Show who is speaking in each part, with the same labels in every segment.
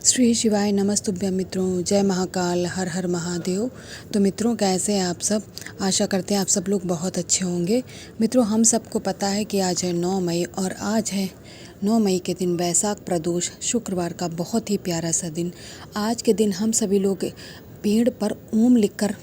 Speaker 1: श्री शिवाय नमस्तुभ्यं मित्रों, जय महाकाल, हर हर महादेव। तो मित्रों, कैसे हैं आप सब? आशा करते हैं आप सब लोग बहुत अच्छे होंगे। मित्रों, हम सबको पता है कि आज है 9 मई और आज है 9 मई के दिन वैशाख प्रदोष शुक्रवार का बहुत ही प्यारा सा दिन। आज के दिन हम सभी लोग पेड़ पर ओम लिखकर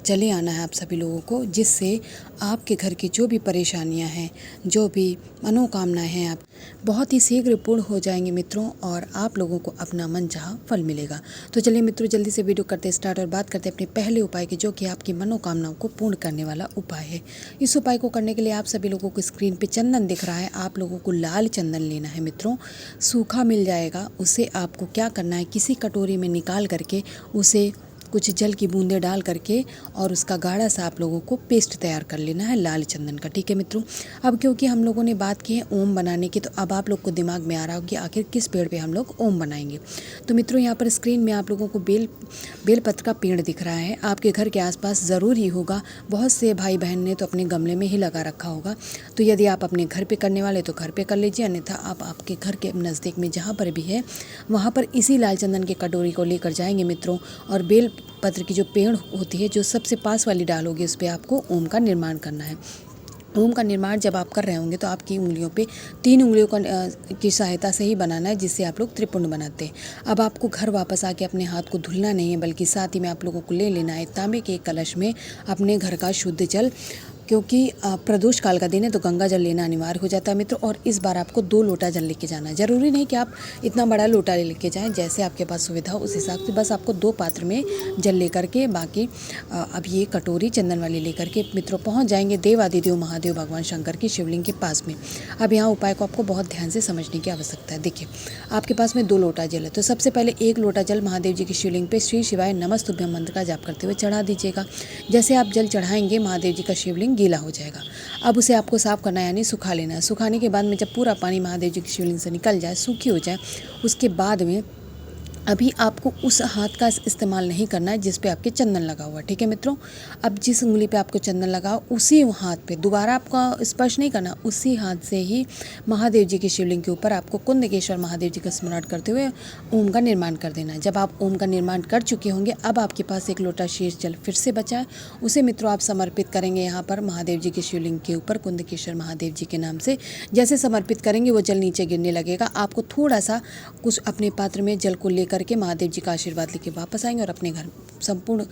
Speaker 1: चले आना है आप सभी लोगों को, जिससे आपके घर की जो भी परेशानियां हैं, जो भी मनोकामनाएं हैं, आप बहुत ही शीघ्र पूर्ण हो जाएंगे मित्रों, और आप लोगों को अपना मनचाहा फल मिलेगा। तो चलिए मित्रों, जल्दी से वीडियो करते स्टार्ट और बात करते हैं अपने पहले उपाय की, जो कि आपकी मनोकामनाओं को पूर्ण करने वाला उपाय है। इस उपाय को करने के लिए आप सभी लोगों को स्क्रीन पर चंदन दिख रहा है, आप लोगों को लाल चंदन लेना है मित्रों। सूखा मिल जाएगा, उसे आपको क्या करना है, किसी कटोरी में निकाल करके उसे कुछ जल की बूंदें डाल करके और उसका गाढ़ा सा आप लोगों को पेस्ट तैयार कर लेना है लाल चंदन का। ठीक है मित्रों, अब क्योंकि हम लोगों ने बात की है ओम बनाने की, तो अब आप लोग को दिमाग में आ रहा हो कि आखिर किस पेड़ पे हम लोग ओम बनाएंगे। तो मित्रों, यहाँ पर स्क्रीन में आप लोगों को बेलपत्र का पेड़ दिख रहा है। आपके घर के आसपास ज़रूर ही होगा, बहुत से भाई बहन ने तो अपने गमले में ही लगा रखा होगा। तो यदि आप अपने घर पे करने वाले तो घर पे कर लीजिए, अन्यथा आप आपके घर के नज़दीक में जहाँ पर भी है वहाँ पर इसी लाल चंदन की कटोरी को लेकर जाएंगे मित्रों, और बेल पत्र की जो पेड़ होती है, जो सबसे पास वाली डाल होगी, उस पर आपको ओम का निर्माण करना है। ओम का निर्माण जब आप कर रहे होंगे तो आपकी उंगलियों पे 3 उंगलियों की सहायता से ही बनाना है, जिससे आप लोग त्रिपुंड बनाते हैं। अब आपको घर वापस आके अपने हाथ को धुलना नहीं है, बल्कि साथ ही में आप लोगों को ले लेना है तांबे के एक कलश में अपने घर का शुद्ध जल, क्योंकि प्रदोष काल का दिन है तो गंगा जल लेना अनिवार्य हो जाता है मित्रों। और इस बार आपको 2 लोटा जल लेके जाना है। ज़रूरी नहीं कि आप इतना बड़ा लोटा लेके जाएं, जैसे आपके पास सुविधा हो उस हिसाब से बस आपको 2 पात्र में जल लेकर के, बाकी अब ये कटोरी चंदन वाली लेकर के मित्रों पहुंच जाएंगे देवादिदेव महादेव भगवान शंकर की शिवलिंग के पास में। अब यहाँ उपाय को आपको बहुत ध्यान से समझने की आवश्यकता है। देखिए, आपके पास में 2 लोटा जल है, तो सबसे पहले 1 लोटा जल महादेव जी की शिवलिंग पे श्री शिवाय नमस्तुभ्यं मंत्र का जाप करते हुए चढ़ा दीजिएगा। जैसे आप जल चढ़ाएंगे, महादेव जी का शिवलिंग गीला हो जाएगा। अब उसे आपको साफ करना है, यानी सुखा लेना है। सुखाने के बाद में जब पूरा पानी महादेव जी की शिवलिंग से निकल जाए, सूखी हो जाए, उसके बाद में अभी आपको उस हाथ का इस्तेमाल नहीं करना है जिस पे आपके चंदन लगा हुआ। ठीक है मित्रों, अब जिस उंगली पे आपको चंदन लगा हो उसी हाथ पे दोबारा आपका स्पर्श नहीं करना, उसी हाथ से ही महादेव जी की शिवलिंग के ऊपर आपको कुंदकेश्वर महादेव जी का स्मरण करते हुए ओम का निर्माण कर देना है। जब आप ओम का निर्माण कर चुके होंगे, अब आपके पास 1 लोटा शेष जल फिर से बचा है, उसे मित्रों आप समर्पित करेंगे यहाँ पर महादेव जी की शिवलिंग के ऊपर कुंदकेश्वर महादेव जी के नाम से। जैसे समर्पित करेंगे वो जल नीचे गिरने लगेगा। आपको थोड़ा सा कुछ अपने पात्र में जल को लेकर के महादेव जी का आशीर्वाद लेके वापस आएंगे और अपने घर संपूर्ण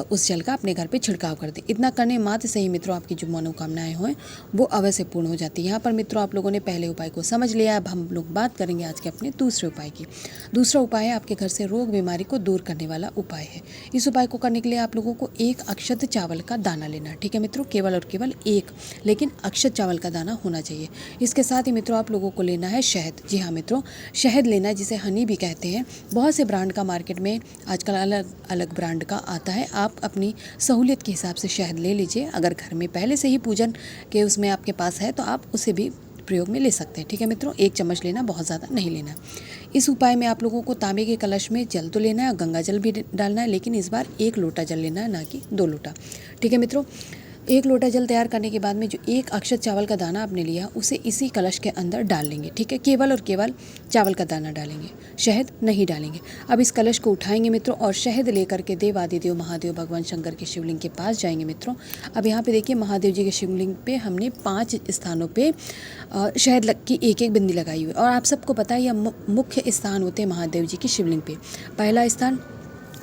Speaker 1: उस जल का अपने घर पे छिड़काव कर दें। इतना करने मात्र से ही मित्रों आपकी जो मनोकामनाएं हों वो अवश्य पूर्ण हो जाती है। यहाँ पर मित्रों आप लोगों ने पहले उपाय को समझ लिया। अब हम लोग बात करेंगे आज के अपने दूसरे उपाय की। दूसरा उपाय है आपके घर से रोग बीमारी को दूर करने वाला उपाय है। इस उपाय को करने के लिए आप लोगों को 1 अक्षत चावल का दाना लेना है। ठीक है मित्रों, केवल और केवल 1, लेकिन अक्षत चावल का दाना होना चाहिए। इसके साथ ही मित्रों आप लोगों को लेना है शहद। जी हाँ मित्रों, शहद लेना है, जिसे हनी भी कहते हैं। बहुत से ब्रांड का मार्केट में आजकल अलग अलग ब्रांड का आता है। आप अपनी सहूलियत के हिसाब से शहद ले लीजिए। अगर घर में पहले से ही पूजन के उसमें आपके पास है तो आप उसे भी प्रयोग में ले सकते हैं। ठीक है मित्रों, 1 चम्मच लेना, बहुत ज़्यादा नहीं लेना। इस उपाय में आप लोगों को तांबे के कलश में जल तो लेना है, गंगा जल भी डालना है, लेकिन इस बार 1 लोटा जल लेना है, ना कि 2 लोटा। ठीक है मित्रों, 1 लोटा जल तैयार करने के बाद में जो 1 अक्षत चावल का दाना आपने लिया उसे इसी कलश के अंदर डाल लेंगे। ठीक है, केवल और केवल चावल का दाना डालेंगे, शहद नहीं डालेंगे। अब इस कलश को उठाएंगे मित्रों और शहद लेकर के देवादिदेव महादेव भगवान शंकर के शिवलिंग के पास जाएंगे मित्रों। अब यहाँ पे देखिए, महादेव जी के शिवलिंग पे हमने 5 स्थानों पे शहद की 1-1 बिंदी लगाई हुई है। और आप सबको पता है यह मुख्य स्थान होते हैं महादेव जी की शिवलिंग पे। पहला स्थान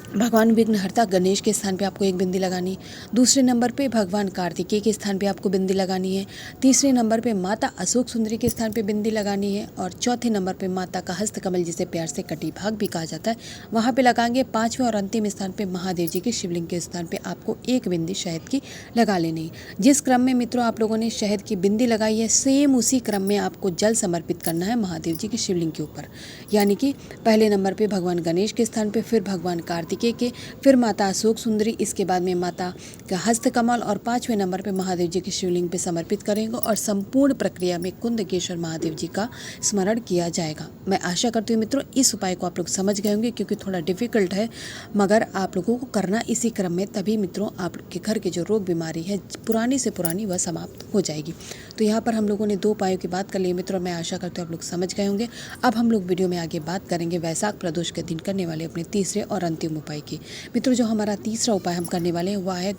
Speaker 1: भगवान विघ्नहर्ता गणेश के स्थान पे आपको 1 बिंदी लगानी। दूसरे नंबर पे भगवान कार्तिकेय के स्थान पे आपको बिंदी लगानी है। तीसरे नंबर पे माता अशोक सुंदरी के स्थान पे बिंदी लगानी है। और चौथे नंबर पे माता का हस्तकमल, जिसे प्यार से कटी भाग भी कहा जाता है, वहाँ पे लगाएंगे। 5वें और अंतिम स्थान पे महादेव जी के शिवलिंग के स्थान पे आपको 1 बिंदी शहद की लगा लेनी है। जिस क्रम में मित्रों आप लोगों ने शहद की बिंदी लगाई है, सेम उसी क्रम में आपको जल समर्पित करना है महादेव जी की शिवलिंग के ऊपर। यानी कि पहले नंबर पर भगवान गणेश के स्थान पर, फिर भगवान कार्तिकेय कैकेयी, फिर माता अशोक सुंदरी, इसके बाद में माता का हस्तकमल और 5वें नंबर पे महादेव जी के शिवलिंग पे समर्पित करेंगे और संपूर्ण प्रक्रिया में कुंदकेश्वर महादेव जी का स्मरण किया जाएगा। मैं आशा करती हूँ मित्रों इस उपाय को आप लोग समझ गए होंगे, क्योंकि थोड़ा डिफिकल्ट है, मगर आप लोगों को करना इसी क्रम में, तभी मित्रों आपके घर के जो रोग बीमारी है पुरानी से पुरानी वह समाप्त हो जाएगी। तो यहाँ पर हम लोगों ने 2 उपायों की बात कर ली मित्रों, मैं आशा करती हूँ आप लोग समझ गए होंगे। अब हम लोग वीडियो में आगे बात करेंगे वैशाख प्रदोष के दिन करने वाले अपने तीसरे और अंतिम उपाय की। मित्रों जो हमारा तीसरा उपाय हम करने वाले हैं वह है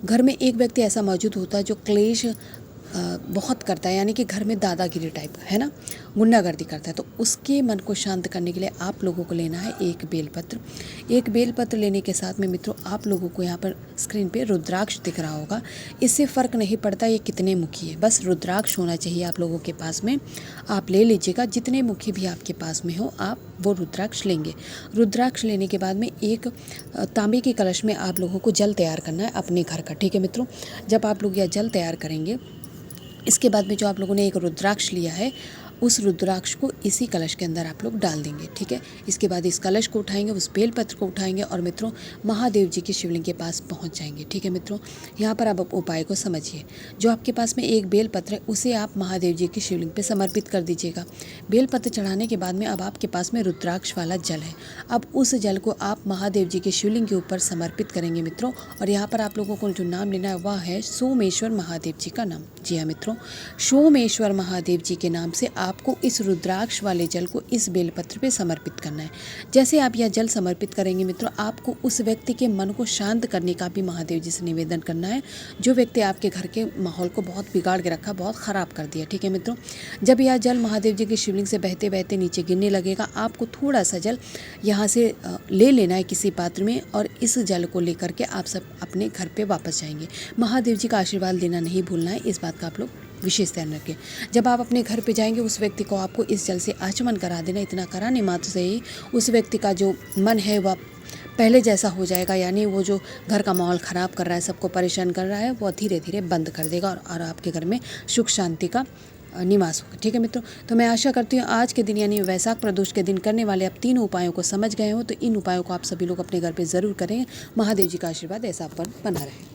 Speaker 1: घर में एक व्यक्ति ऐसा मौजूद होता है जो क्लेश बहुत करता है, यानी कि घर में दादागिरी टाइप का है ना, गुंडागर्दी करता है। तो उसके मन को शांत करने के लिए आप लोगों को लेना है एक बेलपत्र। एक बेलपत्र लेने के साथ में मित्रों आप लोगों को यहाँ पर स्क्रीन पे रुद्राक्ष दिख रहा होगा। इससे फ़र्क नहीं पड़ता ये कितने मुखी है, बस रुद्राक्ष होना चाहिए आप लोगों के पास में। आप ले लीजिएगा, जितने मुखी भी आपके पास में हो आप वो रुद्राक्ष लेंगे। रुद्राक्ष लेने के बाद में एक तांबे के कलश में आप लोगों को जल तैयार करना है अपने घर का, ठीक है मित्रों। जब आप लोग यह जल तैयार करेंगे, इसके बाद में जो आप लोगों ने एक रुद्राक्ष लिया है उस रुद्राक्ष को इसी कलश के अंदर आप लोग डाल देंगे, ठीक है। इसके बाद इस कलश को उठाएंगे, उस बेलपत्र को उठाएंगे और मित्रों महादेव जी के शिवलिंग के पास पहुंच जाएंगे, ठीक है मित्रों। यहाँ पर आप उपाय को समझिए। जो आपके पास में एक बेलपत्र है उसे आप महादेव जी के शिवलिंग पे समर्पित कर दीजिएगा। बेलपत्र चढ़ाने के बाद में अब आपके पास में रुद्राक्ष वाला जल है। अब उस जल को आप महादेव जी के शिवलिंग के ऊपर समर्पित करेंगे मित्रों। और यहाँ पर आप लोगों को जो नाम लेना है वह है सोमेश्वर महादेव जी का नाम। जी हाँ मित्रों, सोमेश्वर महादेव जी के नाम से आपको इस रुद्राक्ष वाले जल को इस बेलपत्र पे समर्पित करना है। जैसे आप यह जल समर्पित करेंगे मित्रों, आपको उस व्यक्ति के मन को शांत करने का भी महादेव जी से निवेदन करना है, जो व्यक्ति आपके घर के माहौल को बहुत बिगाड़ के रखा, बहुत ख़राब कर दिया, ठीक है मित्रों। जब यह जल महादेव जी के शिवलिंग से बहते बहते नीचे गिरने लगेगा, आपको थोड़ा सा जल यहाँ से ले लेना है किसी पात्र में और इस जल को लेकर के आप सब अपने घर पर वापस जाएंगे। महादेव जी का आशीर्वाद लेना नहीं भूलना है, इस बात का आप लोग विशेष ध्यान रखें। जब आप अपने घर पे जाएंगे उस व्यक्ति को आपको इस जल से आचमन करा देना। इतना कराने मात्र से ही उस व्यक्ति का जो मन है वह पहले जैसा हो जाएगा, यानी वो जो घर का माहौल ख़राब कर रहा है, सबको परेशान कर रहा है, वो धीरे धीरे बंद कर देगा और आपके घर में सुख शांति का निवास होगा, ठीक है मित्रों। तो मैं आशा करती हूँ आज के दिन यानी वैशाख प्रदोष के दिन करने वाले आप 3 उपायों को समझ गए हो। तो इन उपायों को आप सभी लोग अपने घर पे ज़रूर करें। महादेव जी का आशीर्वाद ऐसा पर बना रहे।